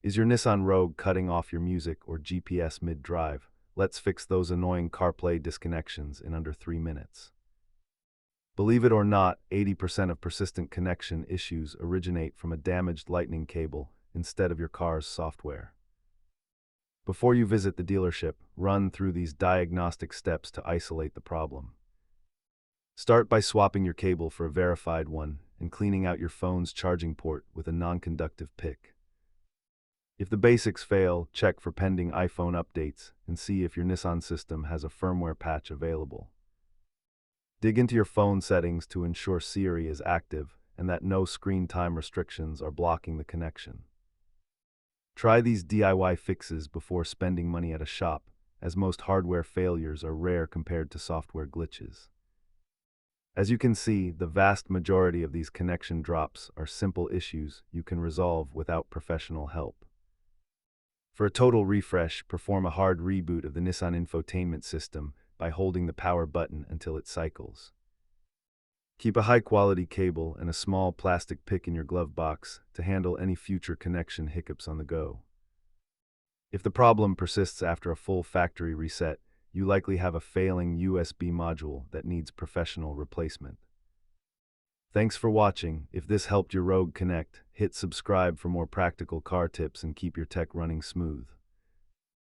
Is your Nissan Rogue cutting off your music or GPS mid-drive? Let's fix those annoying CarPlay disconnections in under 3 minutes. Believe it or not, 80% of persistent connection issues originate from a damaged lightning cable instead of your car's software. Before you visit the dealership, run through these diagnostic steps to isolate the problem. Start by swapping your cable for a verified one and cleaning out your phone's charging port with a non-conductive pick. If the basics fail, check for pending iPhone updates and see if your Nissan system has a firmware patch available. Dig into your phone settings to ensure Siri is active and that no screen time restrictions are blocking the connection. Try these DIY fixes before spending money at a shop, as most hardware failures are rare compared to software glitches. As you can see, the vast majority of these connection drops are simple issues you can resolve without professional help. For a total refresh, perform a hard reboot of the Nissan infotainment system by holding the power button until it cycles. Keep a high-quality cable and a small plastic pick in your glove box to handle any future connection hiccups on the go. If the problem persists after a full factory reset, you likely have a failing USB module that needs professional replacement. Thanks for watching. If this helped your Rogue connect, hit subscribe for more practical car tips and keep your tech running smooth.